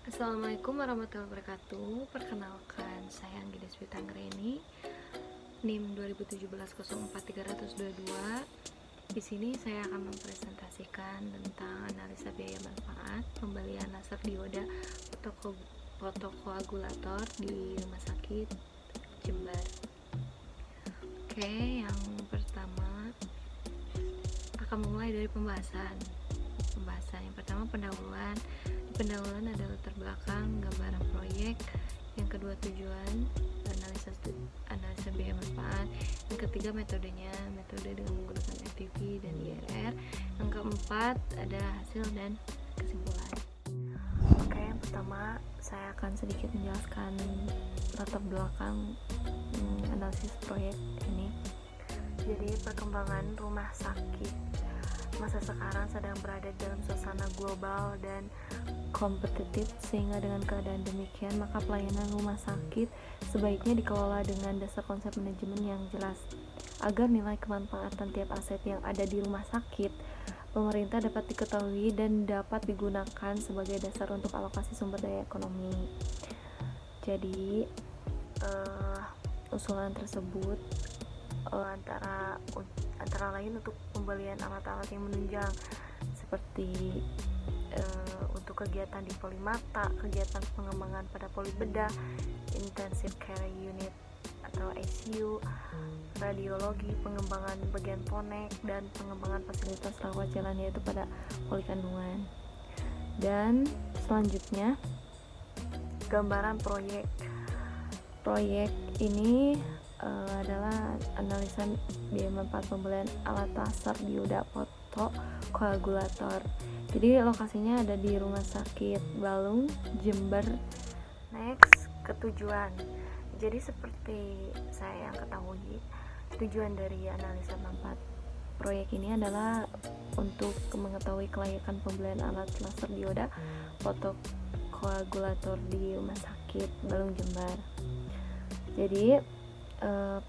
Assalamualaikum warahmatullahi wabarakatuh. Perkenalkan, saya Anggida Swita Anggreni, NIM 2017-04-322. Di sini saya akan mempresentasikan tentang analisa biaya manfaat pembelian laser dioda fotokoagulator di Rumah Sakit Jember. Oke, yang pertama akan memulai dari pembahasan yang pertama pendahuluan. Pendahuluan adalah latar belakang gambaran proyek, yang kedua tujuan, analisa biaya manfaat, yang ketiga metode dengan menggunakan FPV dan IRR, yang keempat ada hasil dan kesimpulan. Oke, yang pertama saya akan sedikit menjelaskan latar belakang analisis proyek ini. Jadi perkembangan rumah sakit masa sekarang sedang berada dalam suasana global dan kompetitif, sehingga dengan keadaan demikian maka pelayanan rumah sakit sebaiknya dikelola dengan dasar konsep manajemen yang jelas agar nilai kemanfaatan tiap aset yang ada di rumah sakit pemerintah dapat diketahui dan dapat digunakan sebagai dasar untuk alokasi sumber daya ekonomi. Jadi usulan tersebut antara lain untuk pembelian alat-alat yang menunjang seperti untuk kegiatan di poli mata, kegiatan pengembangan pada poli bedah, intensive care unit atau ICU, radiologi, pengembangan bagian ponek, dan pengembangan fasilitas rawat jalan yaitu pada poli kandungan. Dan selanjutnya gambaran proyek ini adalah analisa biaya manfaat pembelian alat laser dioda fotokoagulator. Jadi lokasinya ada di Rumah Sakit Balung, Jember. Next, ketujuan. Jadi seperti saya yang ketahui, tujuan dari analisa manfaat proyek ini adalah untuk mengetahui kelayakan pembelian alat laser dioda fotokoagulator di Rumah Sakit Balung, Jember. Jadi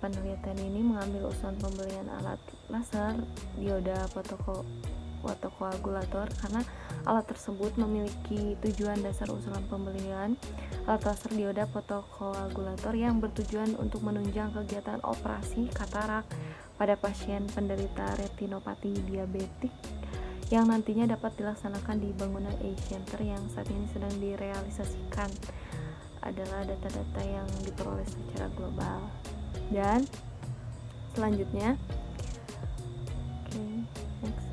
penelitian ini mengambil usulan pembelian alat laser dioda fotokoagulator karena alat tersebut memiliki tujuan dasar usulan pembelian alat laser dioda fotokoagulator yang bertujuan untuk menunjang kegiatan operasi katarak pada pasien penderita retinopati diabetik yang nantinya dapat dilaksanakan di bangunan Eye Center yang saat ini sedang direalisasikan. Adalah data-data yang diperoleh secara global. Dan selanjutnya next.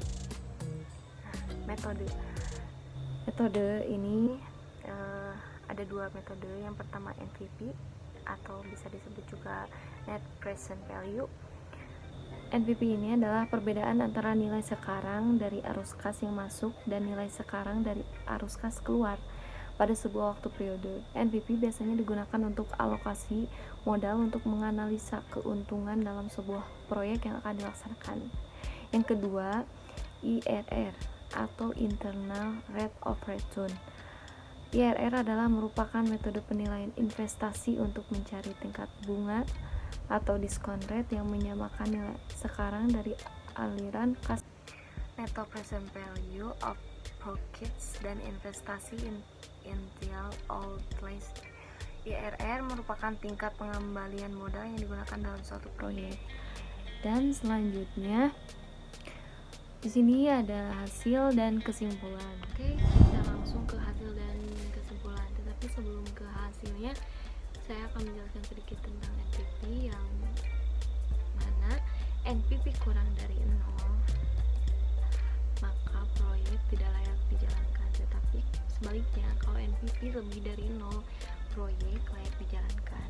Metode ini ada dua metode. Yang pertama NPV atau bisa disebut juga Net Present Value. NPV ini adalah perbedaan antara nilai sekarang dari arus kas yang masuk dan nilai sekarang dari arus kas keluar pada sebuah waktu periode. NPV biasanya digunakan untuk alokasi modal untuk menganalisa keuntungan dalam sebuah proyek yang akan dilaksanakan. Yang kedua, IRR atau Internal Rate of Return. IRR adalah merupakan metode penilaian investasi untuk mencari tingkat bunga atau diskon rate yang menyamakan nilai sekarang dari aliran kas. Net present value of profits dan investasi initial outlays. IRR merupakan tingkat pengembalian modal yang digunakan dalam suatu proyek. Dan selanjutnya di sini ada hasil dan kesimpulan. Oke, kita langsung ke hasil dan kesimpulan. Tetapi sebelum ke hasilnya, saya akan menjelaskan sedikit tentang NPV, yang mana NPV kurang dari 0 maka proyek tidak layak dijalankan. Tetapi sebaliknya, kalau NPV lebih dari 0 proyek layak dijalankan.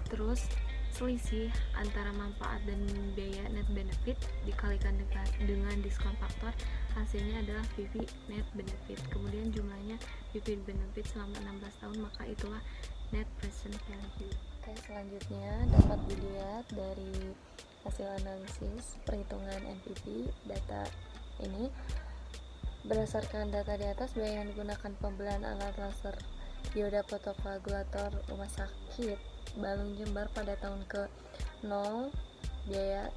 Terus selisih antara manfaat dan biaya net benefit dikalikan dengan diskon faktor, hasilnya adalah PV net benefit. Kemudian jumlahnya PV benefit selama 16 tahun, maka itulah net present value. Oke, selanjutnya dapat dilihat dari hasil analisis perhitungan NPV. Data ini berdasarkan data di atas, biaya yang digunakan pembelian alat laser dioda fotokoagulator Rumah Sakit Balung Jember pada tahun ke-0 biaya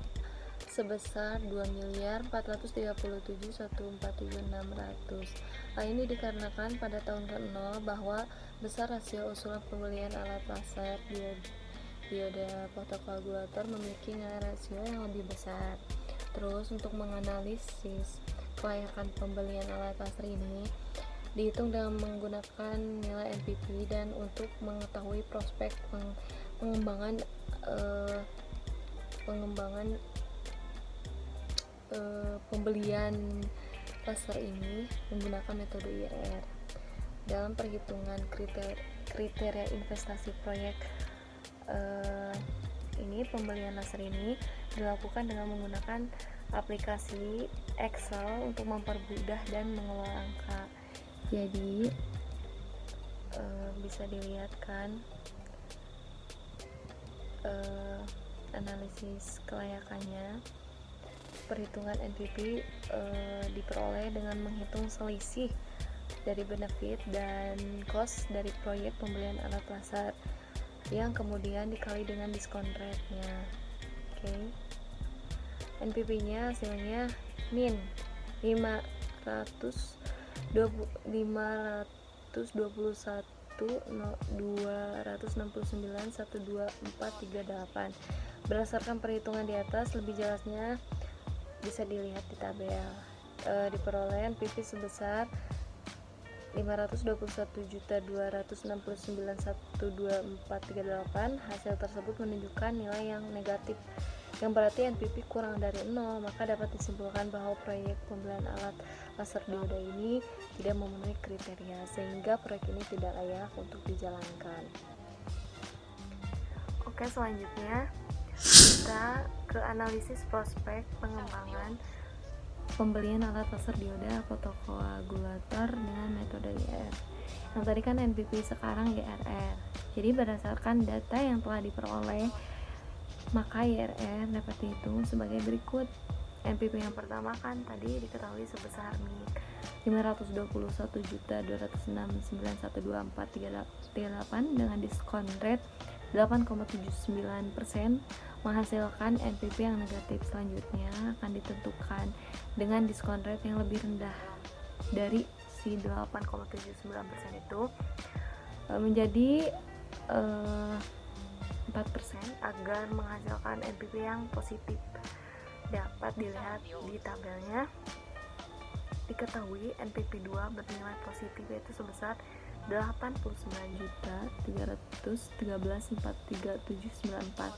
sebesar 2.437.147.600. Hal ini dikarenakan pada tahun ke-0 bahwa besar rasio usulan pembelian alat laser diode fotokoagulator memiliki nilai rasio yang lebih besar. Terus untuk menganalisis kelayakan pembelian alat laser ini dihitung dengan menggunakan nilai NPV, dan untuk mengetahui prospek pengembangan pembelian laser ini menggunakan metode IRR. Dalam perhitungan kriteria investasi proyek ini, pembelian laser ini dilakukan dengan menggunakan aplikasi Excel untuk mempermudah dan mengelola angka. Jadi bisa dilihat kan analisis kelayakannya. Perhitungan NPV diperoleh dengan menghitung selisih dari benefit dan cost dari proyek pembelian alat laser yang kemudian dikali dengan diskon rate-nya. NPV-nya hasilnya min 521.269.12438. Berdasarkan perhitungan di atas, lebih jelasnya bisa dilihat di tabel. Diperoleh NPV sebesar 521.269.12438. Hasil tersebut menunjukkan nilai yang negatif, yang berarti NPV kurang dari 0. Maka dapat disimpulkan bahwa proyek pembelian alat laser dioda ini tidak memenuhi kriteria, sehingga proyek ini tidak layak untuk dijalankan. Oke, selanjutnya kita ke analisis prospek pengembangan pembelian alat laser dioda fotokoagulator dengan metode IRR. Yang tadi kan NPV, sekarang IRR. Jadi berdasarkan data yang telah diperoleh, maka IRR dapat dihitung sebagai berikut. NPV yang pertama kan tadi diketahui sebesar 521.269.12438 dengan diskon rate 8,79%, menghasilkan NPV yang negatif. Selanjutnya akan ditentukan dengan diskon rate yang lebih rendah dari si 8,79% itu menjadi 4% agar menghasilkan NPV yang positif. Dapat dilihat di tabelnya. Diketahui NPV 2 bernilai positif, yaitu sebesar 89.313.43794.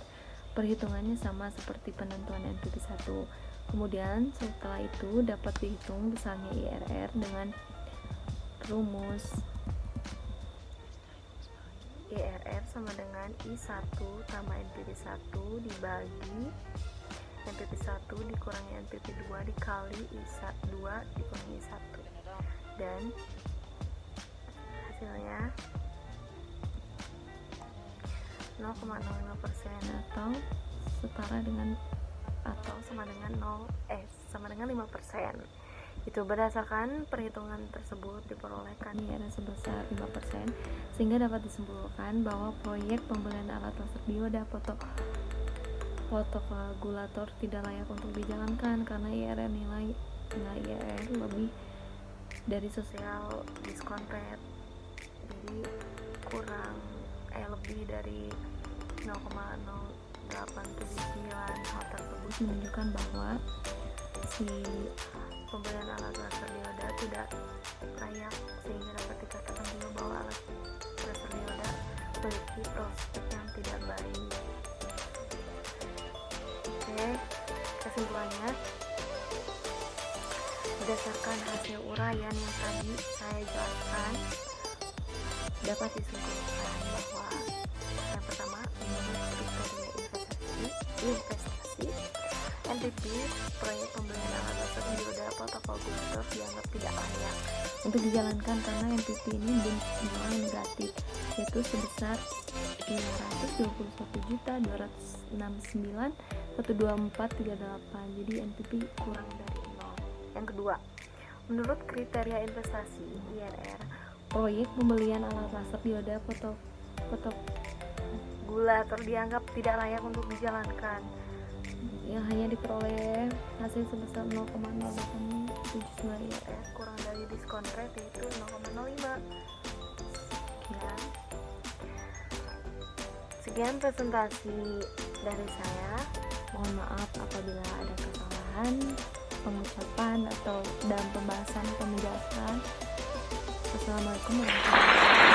Perhitungannya sama seperti penentuan NPV 1. Kemudian setelah itu dapat dihitung besarnya IRR dengan rumus IRR sama dengan I1 tambah NPV 1 dibagi NPV 1 dikurangi NPV 2 dikali I2 dikurangi I1, dan hasilnya 0,05% atau setara dengan sama dengan 5%. Itu berdasarkan perhitungan tersebut diperolehkan IRR sebesar 5%, sehingga dapat disimpulkan bahwa proyek pembelian alat laser dioda fotokoagulator tidak layak untuk dijalankan karena nilai IRR lebih dari sosial diskon rate. Jadi lebih dari 0,0879. Hal tersebut menunjukkan bahwa si pembelian alat laser dioda tidak layak, sehingga dapat dikatakan juga bahwa alat laser dioda memiliki prospek yang tidak baik. Oke, kesimpulannya, berdasarkan hasil uraian yang tadi saya jelaskan, dapat disimpulkan bahwa yang pertama, menurut kriteria investasi NPV proyek pembelian alat laser dioda fotokoagulator dianggap tidak layak untuk dijalankan karena NPV ini bernilai negatif, yaitu sebesar 521.269.12438. Jadi NPV kurang dari 0. Yang kedua, menurut kriteria investasi IRR, proyek pembelian alat laser dioda fotokoagulator dianggap tidak layak untuk dijalankan. yang hanya diperoleh hasil sebesar 0,0879 IRR kurang dari diskon rate yaitu 0,05. Sekian presentasi dari saya. Mohon maaf apabila ada kesalahan pengucapan atau dalam pembahasan penjelasan. Assalamualaikum warahmatullahi wabarakatuh.